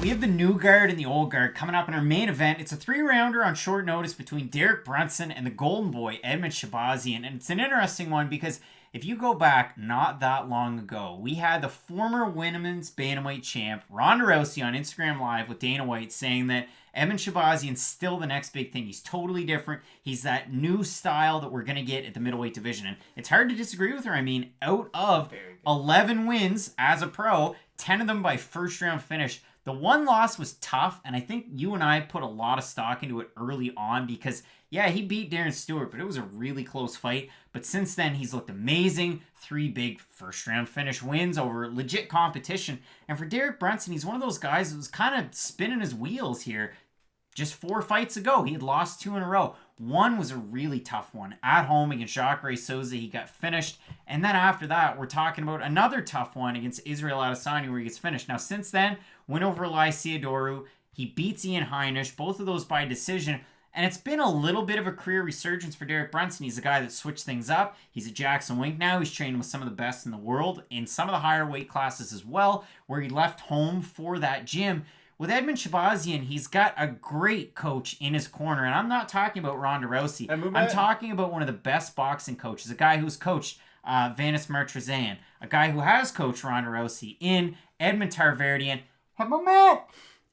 We have the new guard and the old guard coming up in our main event. It's a 3-rounder on short notice between Derek Brunson and the golden boy, Edmen Shahbazyan. And it's an interesting one because if you go back not that long ago, we had the former women's bantamweight champ, Ronda Rousey, on Instagram Live with Dana White saying that Edmen Shahbazyan's still the next big thing. He's totally different. He's that new style that we're going to get at the middleweight division. And it's hard to disagree with her. I mean, out of 11 wins as a pro, 10 of them by first-round finish. The one loss was tough, and I think you and I put a lot of stock into it early on because, yeah, he beat Darren Stewart, but it was a really close fight. But since then, he's looked amazing. 3 big first-round finish wins over legit competition. And for Derek Brunson, he's one of those guys that was kind of spinning his wheels here. Just 4 fights ago, he had lost 2 in a row. One was a really tough one. At home against Jacare Souza, he got finished. And then after that, we're talking about another tough one against Israel Adesanya where he gets finished. Now, since then, win over Elias Theodorou. He beats Ian Heinisch, both of those by decision. And it's been a little bit of a career resurgence for Derek Brunson. He's a guy that switched things up. He's at Jackson Wink now. He's training with some of the best in the world in some of the higher weight classes as well, where he left home for that gym. With Edmen Shahbazyan, he's got a great coach in his corner. And I'm not talking about Ronda Rousey. I'm talking about one of the best boxing coaches, a guy who's coached Vanis Martrazan, a guy who has coached Ronda Rousey in Edmond Tarverdyan.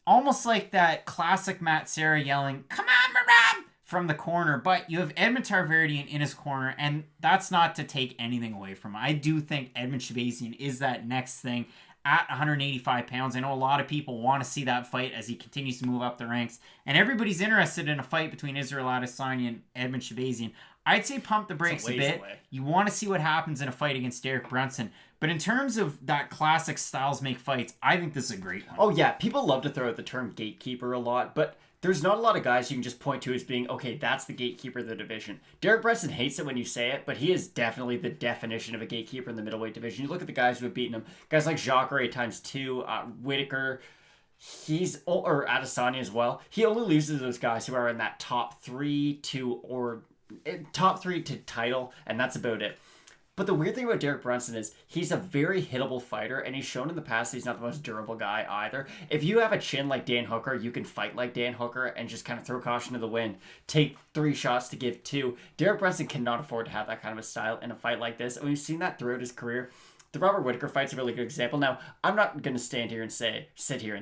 Almost like that classic Matt Serra yelling, "Come on, Maram!" from the corner. But you have Edmond Tarverdyan in his corner, and that's not to take anything away from him. I do think Edmen Shahbazyan is that next thing. At 185 pounds. I know a lot of people want to see that fight as he continues to move up the ranks. And everybody's interested in a fight between Israel Adesanya and Edmen Shahbazyan. I'd say pump the brakes a bit. You want to see what happens in a fight against Derek Brunson. But in terms of that classic styles make fights, I think this is a great one. Oh, yeah. People love to throw out the term gatekeeper a lot, but there's not a lot of guys you can just point to as being, okay, that's the gatekeeper of the division. Derek Brunson hates it when you say it, but he is definitely the definition of a gatekeeper in the middleweight division. You look at the guys who have beaten him, guys like Jacare ×2, Whitaker, or Adesanya as well. He only loses to those guys who are in that top 3 to title, and that's about it. But the weird thing about Derek Brunson is he's a very hittable fighter, and he's shown in the past that he's not the most durable guy either. If you have a chin like Dan Hooker, you can fight like Dan Hooker and just kind of throw caution to the wind, take 3 shots to give 2. Derek Brunson cannot afford to have that kind of a style in a fight like this, and we've seen that throughout his career. The Robert Whitaker fight's a really good example. Now, I'm not going to sit here and say, that Edmen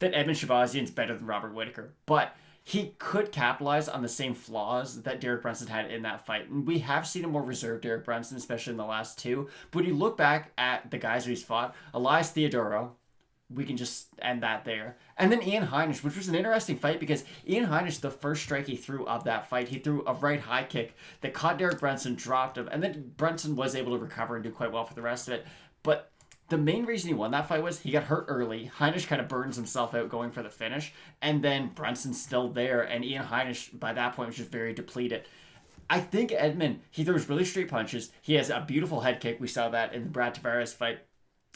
Shahbazyan's better than Robert Whitaker, but he could capitalize on the same flaws that Derek Brunson had in that fight. And we have seen a more reserved Derek Brunson, especially in the last 2. But when you look back at the guys who he's fought, Elias Theodorou, we can just end that there. And then Ian Heinisch, which was an interesting fight because Ian Heinisch, the first strike he threw of that fight, he threw a right high kick that caught Derek Brunson, dropped him, and then Brunson was able to recover and do quite well for the rest of it. But the main reason he won that fight was he got hurt early. Heinisch kind of burns himself out going for the finish. And then Brunson's still there. And Ian Heinisch, by that point, was just very depleted. I think Edmen, he throws really straight punches. He has a beautiful head kick. We saw that in the Brad Tavares fight.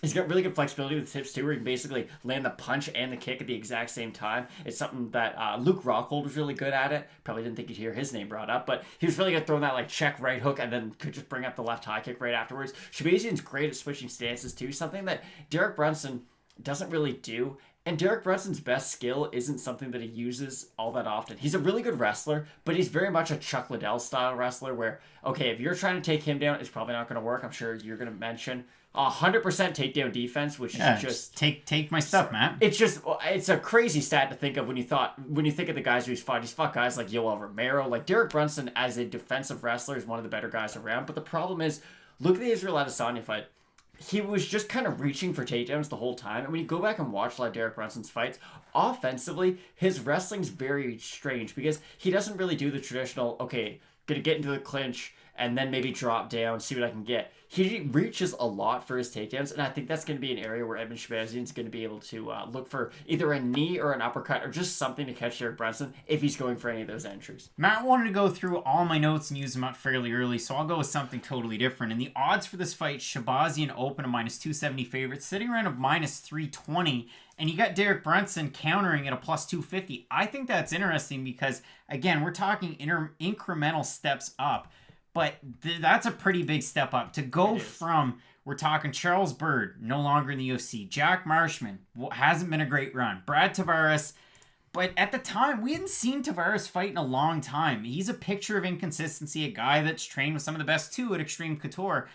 He's got really good flexibility with hips too, where he can basically land the punch and the kick at the exact same time. It's something that Luke Rockhold was really good at it. Probably didn't think you'd hear his name brought up, but he was really good at throwing that like check right hook and then could just bring up the left high kick right afterwards. Shahbazyan's great at switching stances too, something that Derek Brunson doesn't really do. And Derek Brunson's best skill isn't something that he uses all that often. He's a really good wrestler, but he's very much a Chuck Liddell style wrestler where, okay, if you're trying to take him down, it's probably not going to work. I'm sure you're going to mention 100% takedown defense, which is just take my stuff, man. It's a crazy stat to think of when you think of the guys who he's fought. He's fought guys like Yoel Romero. Like Derek Brunson as a defensive wrestler is one of the better guys around. But the problem is, look at the Israel Adesanya fight. He was just kind of reaching for takedowns the whole time. And when you go back and watch a lot of Derek Brunson's fights, offensively, his wrestling's very strange because he doesn't really do the traditional, okay, gonna get into the clinch and then maybe drop down, see what I can get. He reaches a lot for his takedowns, and I think that's going to be an area where Edmen Shahbazyan is going to be able to look for either a knee or an uppercut or just something to catch Derek Brunson if he's going for any of those entries. Matt wanted to go through all my notes and use them up fairly early, so I'll go with something totally different. And the odds for this fight, Shahbazyan open a -270 favorite, sitting around a -320, and you got Derek Brunson countering at a +250. I think that's interesting because, again, we're talking incremental steps up. But that's a pretty big step up. To go from We're talking Charles Byrd, no longer in the UFC. Jack Marshman hasn't been a great run. Brad Tavares. But at the time, we hadn't seen Tavares fight in a long time. He's a picture of inconsistency, a guy that's trained with some of the best too at Extreme Couture.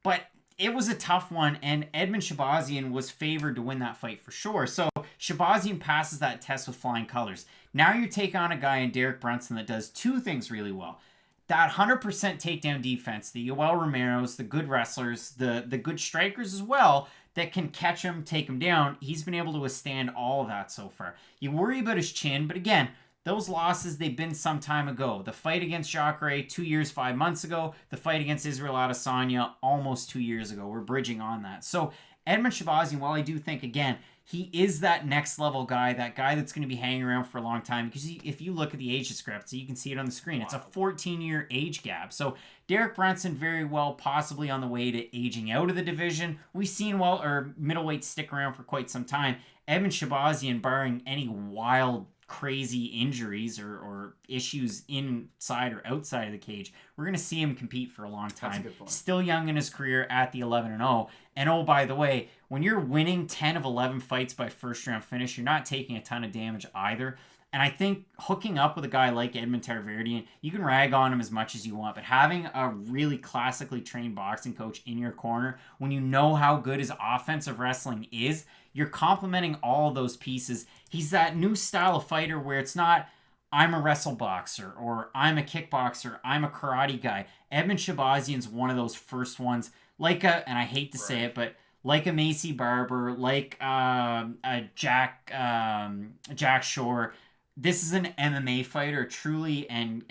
But it was a tough one, and Edmen Shahbazyan was favored to win that fight for sure. So Shahbazyan passes that test with flying colors. Now you take on a guy in Derek Brunson that does two things really well. That 100% takedown defense, the Yoel Romeros, the good wrestlers, the good strikers as well, that can catch him, take him down. He's been able to withstand all of that so far. You worry about his chin, but again, those losses, they've been some time ago. The fight against Jacare 2 years, 5 months ago. The fight against Israel Adesanya almost 2 years ago. We're bridging on that. So Edmen Shahbazyan, while I do think, again, he is that next level guy, that guy that's going to be hanging around for a long time. Because if you look at the age discrepancy, you can see it on the screen. Wow. It's a 14-year age gap. So Derek Brunson very well possibly on the way to aging out of the division. We've seen middleweights stick around for quite some time. Edmen Shahbazyan, barring any wild, crazy injuries or issues inside or outside of the cage, we're going to see him compete for a long time. Still young in his career at the 11-0. And oh, by the way, when you're winning 10 of 11 fights by first round finish, you're not taking a ton of damage either. And I think hooking up with a guy like Edmen Shahbazyan, you can rag on him as much as you want, but having a really classically trained boxing coach in your corner, when you know how good his offensive wrestling is, you're complementing all of those pieces. He's that new style of fighter where it's not, I'm a wrestle boxer, or I'm a kickboxer, I'm a karate guy. Edmen Shahbazyan's one of those first ones, and I hate to say it, but like a Macy Barber, like a Jack Shore. This is an MMA fighter, truly and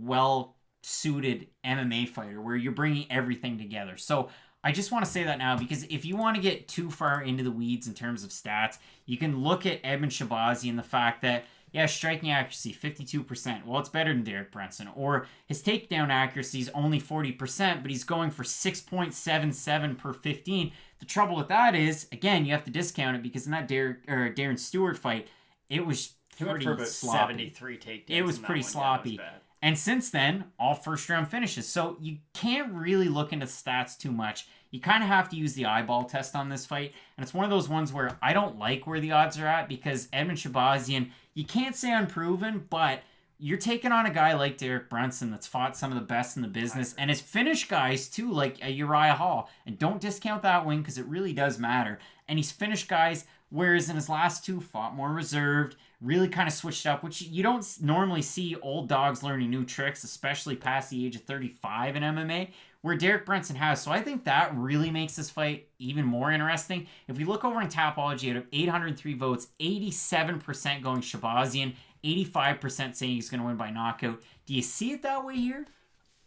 well-suited MMA fighter, where you're bringing everything together. So I just want to say that now, because if you want to get too far into the weeds in terms of stats, you can look at Edmen Shahbazyan, the fact that, yeah, striking accuracy, 52%. Well, it's better than Derek Brunson. Or his takedown accuracy is only 40%, but he's going for 6.77 per 15. The trouble with that is, again, you have to discount it, because in that Darren Stewart fight, it was pretty for about sloppy. 73 takedowns. It was pretty sloppy. Yeah, and since then, all first round finishes. So you can't really look into stats too much. You kind of have to use the eyeball test on this fight. And it's one of those ones where I don't like where the odds are at, because Edmen Shahbazyan, you can't say unproven, but you're taking on a guy like Derek Brunson that's fought some of the best in the business, and has finished guys too, like a Uriah Hall. And don't discount that win, because it really does matter. And he's finished guys, whereas in his last two, fought more reserved, really kind of switched up, which you don't normally see old dogs learning new tricks, especially past the age of 35 in MMA, where Derek Brunson has. So I think that really makes this fight even more interesting. If we look over in Tapology, out of 803 votes, 87% going Shahbazyan, 85% saying he's going to win by knockout. Do you see it that way here?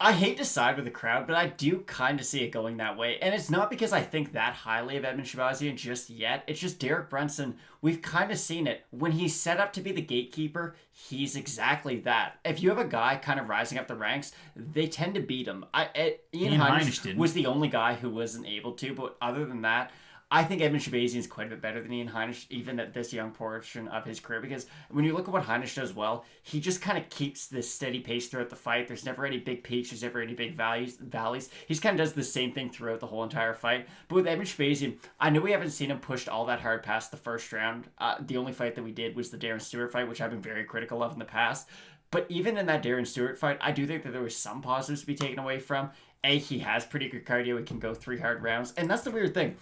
I hate to side with the crowd, but I do kind of see it going that way. And it's not because I think that highly of Edmen Shahbazyan just yet. It's just Derek Brunson, we've kind of seen it. When he's set up to be the gatekeeper, he's exactly that. If you have a guy kind of rising up the ranks, they tend to beat him. Ian Heinisch was the only guy who wasn't able to, but other than that, I think Edmen Shahbazyan is quite a bit better than Ian Heinisch, even at this young portion of his career, because when you look at what Heinisch does well, he just kind of keeps this steady pace throughout the fight. There's never any big peaks, there's never any big valleys. He just kind of does the same thing throughout the whole entire fight. But with Edmen Shahbazyan, I know we haven't seen him pushed all that hard past the first round. The only fight that we did was the Darren Stewart fight, which I've been very critical of in the past. But even in that Darren Stewart fight, I do think that there was some positives to be taken away from. He has pretty good cardio, he can go 3 hard rounds, and that's the weird thing.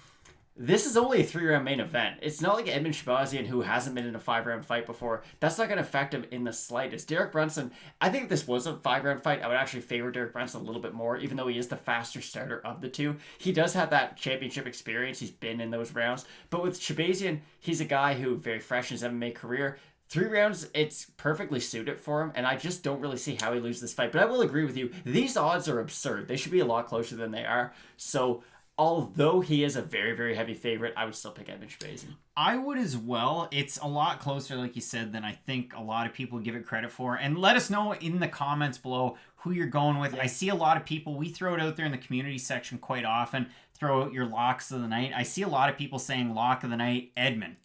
This is only a 3-round main event. It's not like Edmen Shahbazyan, who hasn't been in a 5-round fight before. That's not going to affect him in the slightest. Derek Brunson, I think if this was a 5-round fight, I would actually favor Derek Brunson a little bit more, even though he is the faster starter of the two. He does have that championship experience. He's been in those rounds. But with Shahbazyan, he's a guy who, very fresh in his MMA career, 3 rounds, it's perfectly suited for him, and I just don't really see how he loses this fight. But I will agree with you. These odds are absurd. They should be a lot closer than they are. So although he is a very, very heavy favorite, I would still pick Edmen Shahbazyan. I would as well. It's a lot closer, like you said, than I think a lot of people give it credit for. And let us know in the comments below who you're going with. Yeah. I see a lot of people, we throw it out there in the community section quite often, throw out your locks of the night. I see a lot of people saying lock of the night, Edmen.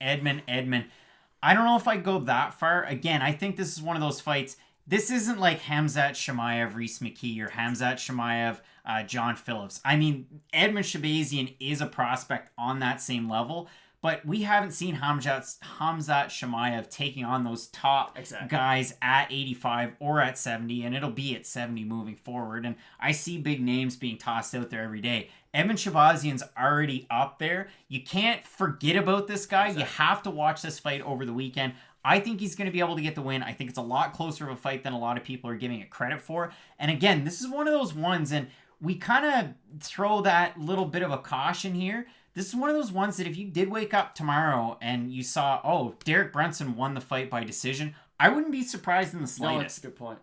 I don't know if I go that far. Again, I think this is one of those fights. This isn't like Khamzat Chimaev, Reese McKee, or Khamzat Chimaev, John Phillips. I mean, Edmen Shahbazyan is a prospect on that same level, but we haven't seen Hamzat Chimaev taking on those top guys at 85 or at 70, and it'll be at 70 moving forward. And I see big names being tossed out there every day. Edmen Shahbazyan's already up there. You can't forget about this guy. You have to watch this fight over the weekend. I think he's going to be able to get the win. I think it's a lot closer of a fight than a lot of people are giving it credit for. And again, this is one of those ones, and we kind of throw that little bit of a caution here. This is one of those ones that if you did wake up tomorrow and you saw, oh, Derek Brunson won the fight by decision, I wouldn't be surprised in the slightest. No, that's a good point.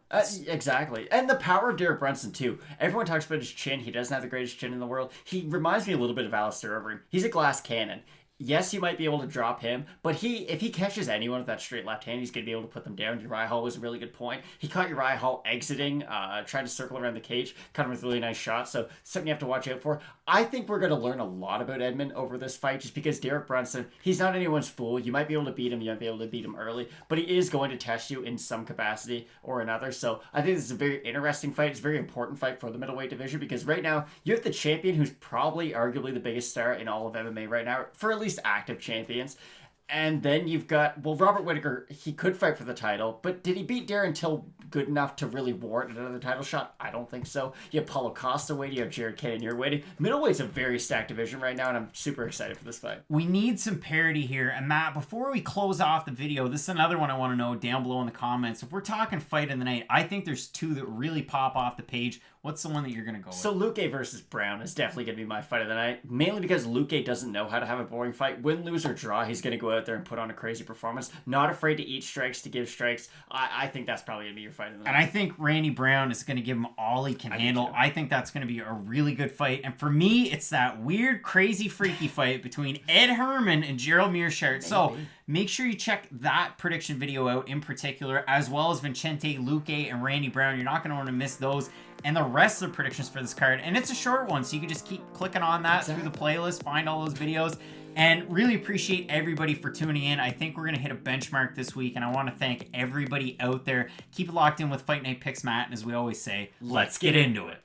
Exactly. And the power of Derek Brunson, too. Everyone talks about his chin. He doesn't have the greatest chin in the world. He reminds me a little bit of Alistair Overeem. He's a glass cannon. Yes, you might be able to drop him, but if he catches anyone with that straight left hand, he's going to be able to put them down. Uriah Hall was a really good point. He caught Uriah Hall exiting, trying to circle around the cage, caught him with a really nice shot, so something you have to watch out for. I think we're going to learn a lot about Edmen over this fight, just because Derek Brunson, he's not anyone's fool. You might be able to beat him, you might be able to beat him early, but he is going to test you in some capacity or another, so I think this is a very interesting fight. It's a very important fight for the middleweight division, because right now, you have the champion who's probably arguably the biggest star in all of MMA right now, for at least active champions. And then you've got, Robert Whittaker, he could fight for the title, but did he beat Darren Till good enough to really warrant another title shot? I don't think so. You have Paulo Costa waiting, you have Jared Cannonier waiting. Middleweight's a very stacked division right now, and I'm super excited for this fight. We need some parity here. And Matt, before we close off the video, this is another one I want to know down below in the comments. If we're talking fight of the night, I think there's two that really pop off the page. What's the one that you're going to go with? So Luque versus Brown is definitely going to be my fight of the night, mainly because Luque doesn't know how to have a boring fight. Win, lose, or draw, he's going to go out there and put on a crazy performance. Not afraid to eat strikes, to give strikes. I think that's probably going to be your fight of the night. And I think Randy Brown is going to give him all he can handle. I think that's going to be a really good fight. And for me, it's that weird, crazy, freaky fight between Ed Herman and Gerald Mearshart. So make sure you check that prediction video out in particular, as well as Vicente Luque and Randy Brown. You're not going to want to miss those. And the rest of the predictions for this card. And it's a short one, so you can just keep clicking on that through the playlist, find all those videos. And really appreciate everybody for tuning in. I think we're going to hit a benchmark this week, and I want to thank everybody out there. Keep it locked in with Fight Night Picks, Matt, and as we always say, let's get into it.